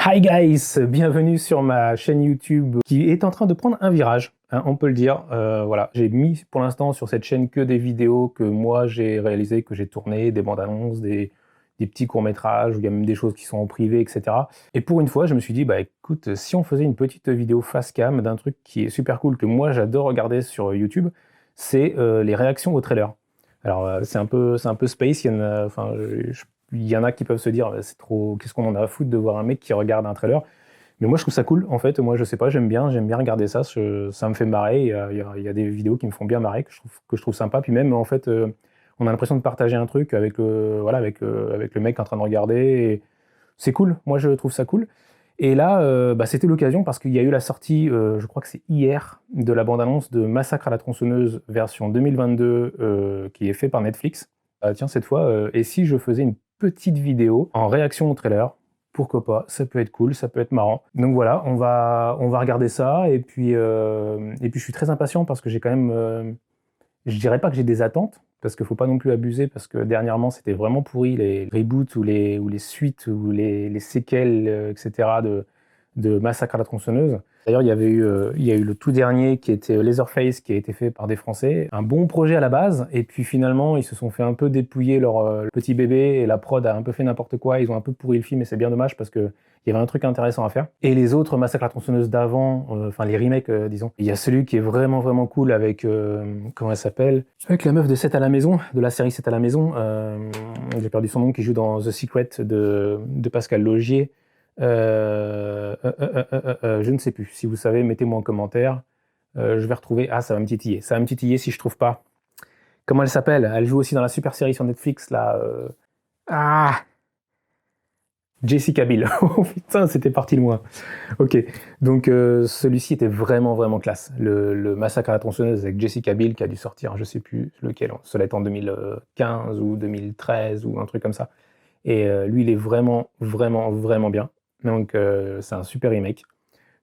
Hi guys, bienvenue sur ma chaîne YouTube qui est en train de prendre un virage, hein, on peut le dire. Voilà, j'ai mis pour l'instant sur cette chaîne que des vidéos que moi j'ai réalisées, que j'ai tournées, des bandes annonces, des petits courts-métrages, où il y a même des choses qui sont en privé, etc. Et pour une fois, je me suis dit, bah écoute, si on faisait une petite vidéo face cam d'un truc qui est super cool, que moi j'adore regarder sur YouTube, c'est les réactions aux trailers. Alors c'est un peu space, il y en a qui peuvent se dire, c'est trop, qu'est-ce qu'on en a à foutre de voir un mec qui regarde un trailer. Mais moi je trouve ça cool, en fait, moi je sais pas, j'aime bien regarder ça, ça me fait marrer, il y a des vidéos qui me font bien marrer, que je trouve sympa, puis même en fait, on a l'impression de partager un truc avec avec le mec en train de regarder, et c'est cool, moi je trouve ça cool. Et là, c'était l'occasion parce qu'il y a eu la sortie, je crois que c'est hier, de la bande-annonce de Massacre à la tronçonneuse version 2022, qui est fait par Netflix. Tiens, cette fois, et si je faisais une petite vidéo en réaction au trailer? Pourquoi pas, ça peut être cool, ça peut être marrant. Donc voilà, on va regarder ça, et puis je suis très impatient parce que j'ai quand même, je dirais pas que j'ai des attentes, parce qu'il faut pas non plus abuser, parce que dernièrement c'était vraiment pourri, les reboots ou les suites ou les séquelles, etc. de Massacre à la tronçonneuse. D'ailleurs, il y a eu le tout dernier qui était Leatherface, qui a été fait par des Français. Un bon projet à la base, et puis finalement, ils se sont fait un peu dépouiller leur petit bébé, et la prod a un peu fait n'importe quoi. Ils ont un peu pourri le film, et c'est bien dommage parce que il y avait un truc intéressant à faire. Et les autres Massacre à la tronçonneuse d'avant, enfin les remakes, disons, il y a celui qui est vraiment vraiment cool avec, comment elle s'appelle? Avec la meuf de 7 à la maison, de la série 7 à la maison, j'ai perdu son nom, qui joue dans The Secret de Pascal Laugier. Je ne sais plus. Si vous savez, mettez-moi en commentaire. Je vais retrouver. Ah, ça va me titiller. Ça va me titiller si je trouve pas. Comment elle s'appelle? Elle joue aussi dans la super série sur Netflix, là. Ah! Jessica Biel. Oh putain, c'était parti loin. Ok. Donc, celui-ci était vraiment, vraiment classe. Le Massacre à la tronçonneuse avec Jessica Biel qui a dû sortir, je sais plus lequel. Cela est en 2015 ou 2013 ou un truc comme ça. Et lui, il est vraiment, vraiment, vraiment bien. Donc, c'est un super remake.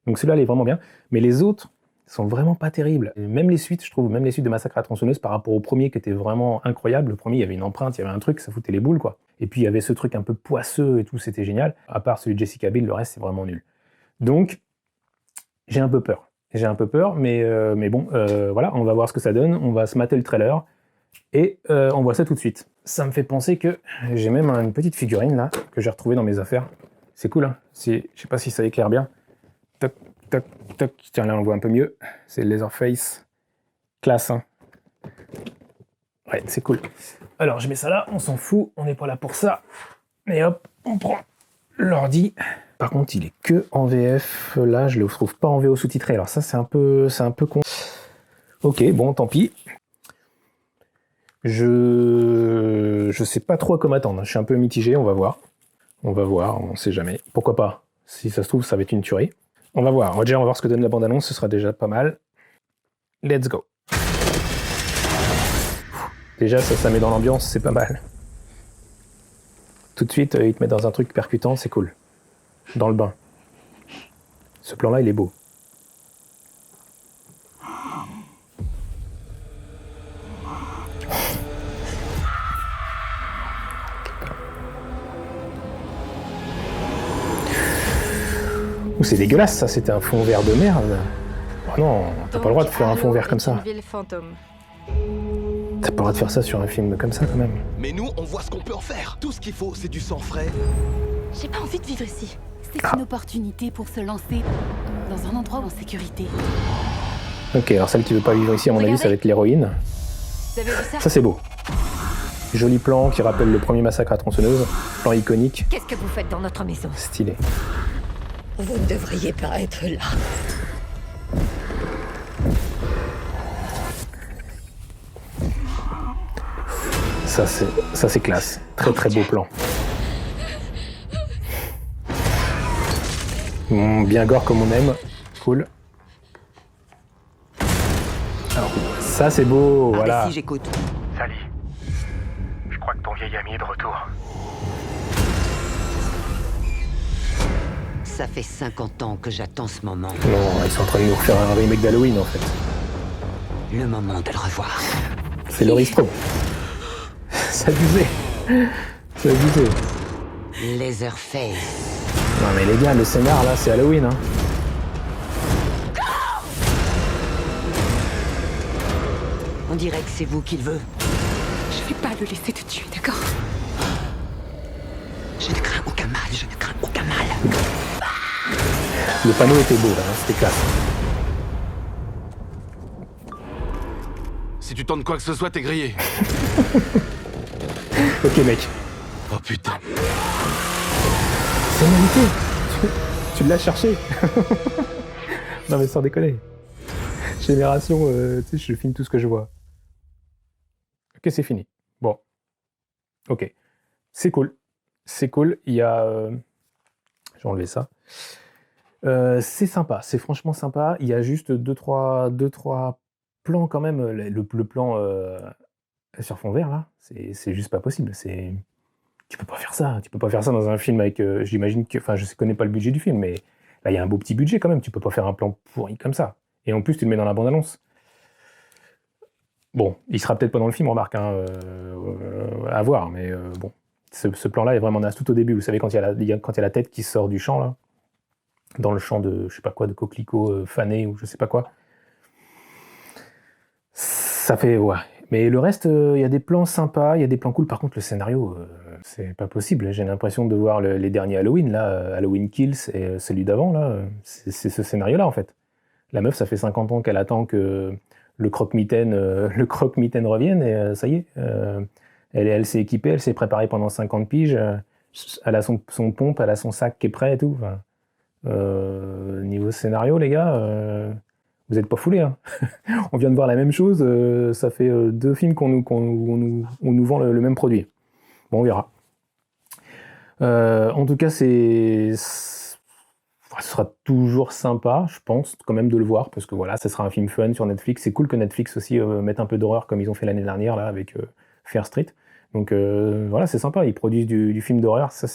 Donc celui-là, il est vraiment bien. Mais les autres sont vraiment pas terribles. Et même les suites, je trouve, même les suites de Massacre à la tronçonneuse par rapport au premier qui était vraiment incroyable. Le premier, il y avait une empreinte, il y avait un truc, ça foutait les boules, quoi. Et puis il y avait ce truc un peu poisseux et tout, c'était génial. À part celui de Jessica Biel, le reste, c'est vraiment nul. Donc, j'ai un peu peur. J'ai un peu peur, mais bon, voilà, on va voir ce que ça donne. On va se mater le trailer et on voit ça tout de suite. Ça me fait penser que j'ai même une petite figurine là que j'ai retrouvée dans mes affaires. C'est cool, hein. Je sais pas si ça éclaire bien. Toc, toc, toc. Tiens, là on le voit un peu mieux. C'est Leatherface. Classe, hein. Ouais, c'est cool. Alors je mets ça là, on s'en fout, on n'est pas là pour ça. Et hop, on prend l'ordi. Par contre, il est que en VF. Là, je le trouve pas en VO sous-titré. Alors ça, c'est un peu con. Ok, bon, tant pis. Je sais pas trop à quoi m'attendre. Je suis un peu mitigé, on va voir. On sait jamais. Pourquoi pas? Si ça se trouve, ça va être une tuerie. On va voir. Déjà, on va voir ce que donne la bande-annonce, ce sera déjà pas mal. Let's go. Déjà, ça met dans l'ambiance, c'est pas mal. Tout de suite, il te met dans un truc percutant, c'est cool. Dans le bain. Ce plan-là, il est beau. Ouh, c'est dégueulasse, ça, c'était un fond vert de merde. Oh non, t'as pas le droit de faire un fond vert comme ça. T'as pas le droit de faire ça sur un film comme ça, quand même. Mais nous, on voit ce qu'on peut en faire. Tout ce qu'il faut, c'est du sang frais. J'ai pas envie de vivre ici. C'est une opportunité pour se lancer dans un endroit en sécurité. Ok, alors celle qui veut pas vivre ici, à mon avis, ça va être l'héroïne. Vous avez vu ça? Ça, c'est beau. Joli plan qui rappelle le premier Massacre à la tronçonneuse. Plan iconique. Qu'est-ce que vous faites dans notre maison? Stylé. Vous ne devriez pas être là. Ça c'est classe. Très très beau plan. Bien gore comme on aime. Cool. Alors, ça c'est beau, voilà. Si j'écoute. Sally, je crois que ton vieil ami est de retour. Ça fait 50 ans que j'attends ce moment. Non, ils sont en train de nous refaire un remake d'Halloween en fait. Le moment de le revoir. C'est Laurie Strode. C'est abusé. C'est abusé. Leatherface. Non mais les gars, le scénar là, c'est Halloween, hein. On dirait que c'est vous qui le veut. Je vais pas le laisser te tuer, d'accord? Je ne crains aucun mal, je ne crains aucun mal. Le panneau était beau là, hein, c'était classe. Si tu tentes quoi que ce soit, t'es grillé. Ok mec, Oh putain. c'est mérité. Tu l'as cherché. Non mais sans déconner. Génération, tu sais, je filme tout ce que je vois. Ok, c'est fini. Bon. Ok. C'est cool. C'est cool. Il y a... je vais enlever ça. C'est sympa. C'est franchement sympa. Il y a juste deux, trois plans quand même. Le plan sur fond vert, là, c'est juste pas possible. Tu peux pas faire ça. Tu peux pas faire ça dans un film avec... j'imagine que... Enfin, je connais pas le budget du film, mais là, il y a un beau petit budget quand même. Tu peux pas faire un plan pourri comme ça. Et en plus, tu le mets dans la bande-annonce. Bon, il sera peut-être pas dans le film, remarque, hein, à voir, mais bon. Ce plan-là est vraiment naze tout au début. Vous savez, quand il y a la tête qui sort du champ, là, dans le champ de, je sais pas quoi, de coquelicots fanés ou je sais pas quoi. Ça fait, ouais. Mais le reste, il y a des plans sympas, il y a des plans cool. Par contre, le scénario, c'est pas possible. J'ai l'impression de voir les derniers Halloween, là, Halloween Kills et celui d'avant, là. C'est ce scénario-là, en fait. La meuf, ça fait 50 ans qu'elle attend que le croque-mitaine revienne, et ça y est. Elle s'est équipée, elle s'est préparée pendant 50 piges. Elle a son pompe, elle a son sac qui est prêt et tout. Enfin, niveau scénario, les gars, vous êtes pas foulés, hein. On vient de voir la même chose. Ça fait 2 films on nous vend le même produit. Bon, on verra. En tout cas, ce sera toujours sympa, je pense, quand même de le voir, parce que voilà, ça sera un film fun sur Netflix. C'est cool que Netflix aussi mette un peu d'horreur comme ils ont fait l'année dernière là avec Fear Street. Donc voilà, c'est sympa. Ils produisent du film d'horreur. Ça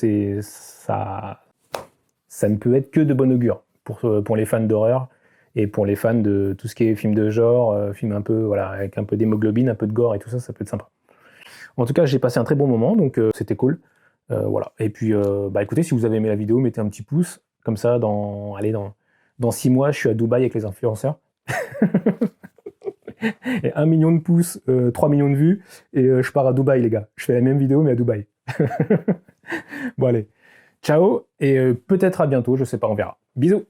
ne peut être que de bon augure pour les fans d'horreur et pour les fans de tout ce qui est film de genre, film un peu voilà avec un peu d'hémoglobine, un peu de gore et tout ça, ça peut être sympa. En tout cas, j'ai passé un très bon moment, donc c'était cool. Voilà. Et puis, écoutez, si vous avez aimé la vidéo, mettez un petit pouce. Comme ça, dans 6 mois, je suis à Dubaï avec les influenceurs. Et 1 million de pouces, 3 millions de vues, et je pars à Dubaï, les gars. Je fais la même vidéo, mais à Dubaï. Bon, allez. Ciao, et peut-être à bientôt, je sais pas, on verra. Bisous!